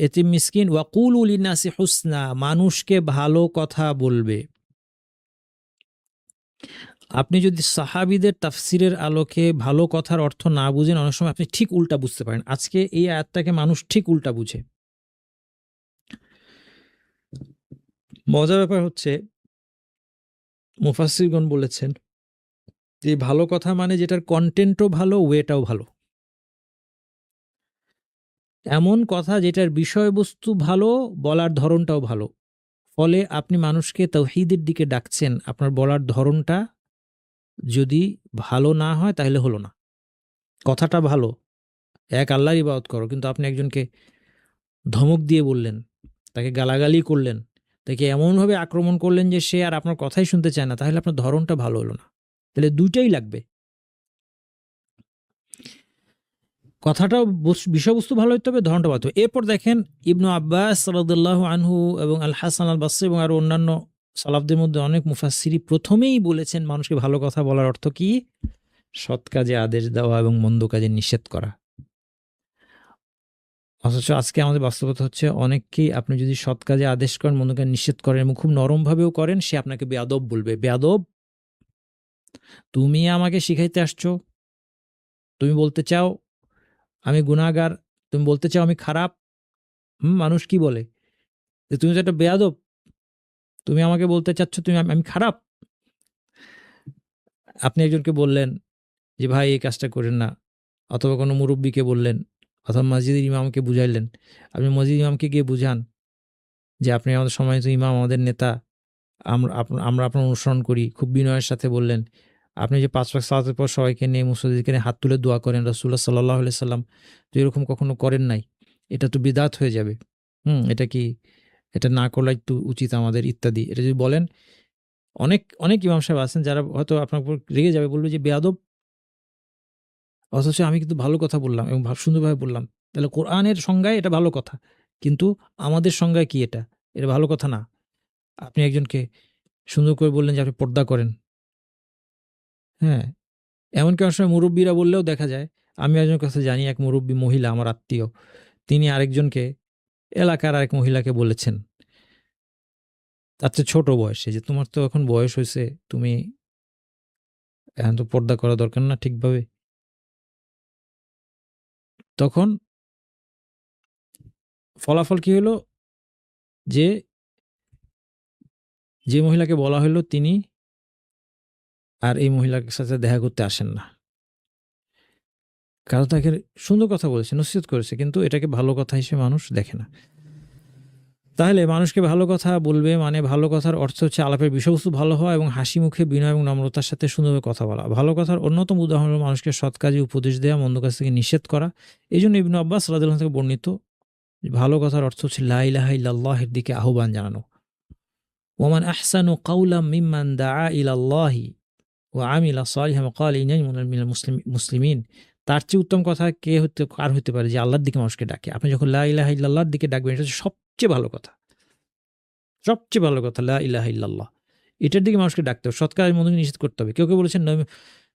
এতিম মিসকিন, ওয়াকুলু লিন্নাসি হুসনা, মানুষকে ভালো কথা বলবে। আপনি যদি সাহাবীদের তাফসিরের আলোকে ভালো কথার অর্থ না বুঝেন, অনেক সময় আপনি ঠিক উল্টা বুঝতে পারেন। আজকে এই আয়াতটাকে মানুষ ঠিক উল্টা বুঝে। মজার ব্যাপার হচ্ছে মুফাসসিরগণ বলেছেন যে ভালো কথা মানে যেটার কন্টেন্টও ভালো, ওয়েটাও ভালো। এমন কথা যেটার বিষয়বস্তু ভালো, বলার ধরনটাও ভালো। ফলে আপনি মানুষকে তাওহীদের দিকে ডাকছেন, আপনার বলার ধরনটা যদি ভালো না হয় তাহলে হলো না। কথাটা ভালো, এক আল্লাহর ইবাদত করো, কিন্তু আপনি একজনকে ধমক দিয়ে বললেন, তাকে গালাগালি করলেন, তাকে এমনভাবে আক্রমণ করলেন যে সে আর আপনার কথাই শুনতে চায় না, তাহলে আপনার ধরনটা ভালো হলো না। তাহলে দুইটাই লাগবে, কথাটাও বিষয়বস্তু ভালো হতে হবে, ধরনটা ভালো হতে হবে। এরপর দেখেন ইবনু আব্বাস রাদিয়াল্লাহু আনহু এবং আল হাসান আল বাসরি এবং আরো অন্যান্য সালাফদের মধ্যে অনেক মুফাসসিরি প্রথমেই বলেছেন মানুষকে ভালো কথা বলার অর্থ কি? সৎ কাজে আদেশ দেওয়া এবং মন্দ কাজে নিষেধ করা। অথচ আজকে আমাদের বাস্তবতা হচ্ছে অনেককেই আপনি যদি সৎ কাজে আদেশ করেন, মন্দ কাজে নিষেধ করেন এবং খুব নরমভাবেও করেন, সে আপনাকে বেয়াদব বলবে। বেয়াদব, তুমি আমাকে শিখাইতে আসছো, তুমি বলতে চাও আমি গুনাহগার, তুমি বলতে চাও আমি খারাপ। মানুষ কি বলে যে তুমি তো একটা বেয়াদব, তুমি আমাকে বলতে চাচ্ছ তুমি আমি খারাপ। আপনি একজনকে বললেন যে ভাই এই কাজটা করেন না, অথবা কোনো মুরব্বীকে বললেন, অথবা মসজিদের ইমামকে বুঝাইলেন। আপনি মসজিদ ইমামকে গিয়ে বুঝান যে আপনি আমাদের সম্মানিত ইমাম, আমাদের নেতা, আমরা আপনার অনুসরণ করি। খুব বিনয়ের সাথে বললেন। আপনি যে ৫ ওয়াক্ত সালাতের পর সবাইকে নিয়ে মুসল্লিদেরকে নিয়ে হাত তুলে দোয়া করেন, রাসূলুল্লাহ সাল্লাল্লাহু আলাইহি সাল্লাম তো এরকম কখনো করেন নাই, এটা তো বিদআত হয়ে যাবে। এটা কি, এটা না করলে একটু উচিত আমাদের ইত্যাদি। এটা যদি বলেন, অনেক ইমাম সাহেব আছেন যারা হয়তো আপনার উপর রেগে যাবে, বলবে যে বেয়াদব, অথচ আমি কিন্তু ভালো কথা বললাম এবং সুন্দরভাবে বললাম। তাহলে কোরআনের সংজ্ঞায় এটা ভালো কথা, কিন্তু আমাদের সংজ্ঞায় কি এটা? এটা ভালো কথা না। আপনি একজনকে সুন্দর করে বললেন যে আপনি পর্দা করেন। হ্যাঁ, এমনকি অনেক সময় মুরব্বীরা বললেও দেখা যায়। আমি একজনের কাছে জানি, এক মুরব্বী মহিলা আমার আত্মীয়। তিনি আরেকজনকে, এলাকার আরেক মহিলাকে বলেছেন তার চেয়ে ছোট বয়সে যে, "তোমার তো এখন বয়স হইছে, তুমি এখন তো পর্দা করা দরকার না ঠিকভাবে?" তখন ফলাফল কি হলো? যে, যে মহিলাকে বলা হইল তিনি আর এই মহিলার সাথে দেখা করতে আসেন না। কারণ তাকে সুন্দর কথা বলেছে, নসিহত করেছে, কিন্তু এটাকে ভালো কথা হিসেবে মানুষ দেখে না। তাহলে মানুষকে ভালো কথা বলবে মানে ভালো কথার অর্থ হচ্ছে আলাপের বিষয়বস্তু ভালো হওয়া এবং হাসি মুখে বিনয় এবং নম্রতার সাথে সুন্দরভাবে কথা বলা। ভালো কথার অন্যতম উদাহরণ হলো মানুষকে সৎ কাজে উপদেশ দেওয়া, মন্দ কাজ থেকে নিষেধ করা। এই জন্য ইবনু আব্বাস রাদিয়াল্লাহু আনহু থেকে বর্ণিত ভালো কথার অর্থ হচ্ছে লা ইলাহা ইল্লাল্লাহের দিকে আহ্বান জানানো। ওয়ামান আহসানু কাওলাম মিম্মান দাআ ইলাল্লাহি ওয়া আমিলা সালিহান ওয়া ক্বালা ইন্নানি মিনাল মুসলিমিন। তার চেয়ে উত্তম কথা কার হতে পারে যে আল্লাহর দিকে মানুষকে ডাকে। আপনি যখন লা ইলাহা ইল্লাল্লাহর দিকে ডাকবেন, এটা হচ্ছে সবচেয়ে ভালো কথা। সবচেয়ে ভালো কথা লা ইলাহা ইল্লাল্লাহ। এটার দিকে মানুষকে ডাকতে হবে। সৎ কাজের মন্দকে নিষেধ করতে হবে। কেউ বলেছেন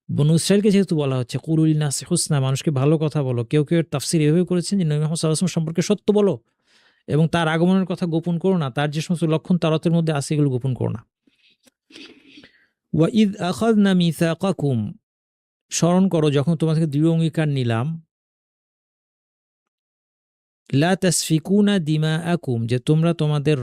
বনু ইসরাঈলকে যেহেতু বলা হচ্ছে কুলু লিন্নাসি হুসনা, মানুষকে ভালো কথা বলো। কেউ এর তাফসীর এভাবে করেছেন যে নবী মুহাম্মদ সাল্লাল্লাহু আলাইহি ওয়াসাল্লাম সম্পর্কে সত্য বলো এবং তার আগমনের কথা গোপন করো না। তার যে সমস্ত লক্ষণ তারাতের মধ্যে আছে এগুলো গোপন করো না। ওয়া ইয আখাযনা মিসাকাকুম, স্মরণ করো যখন তোমার থেকে দৃঢ় অঙ্গীকার নিলাম। লা তাসফিকুনা দিমাআকুম, যে তোমরা তোমাদের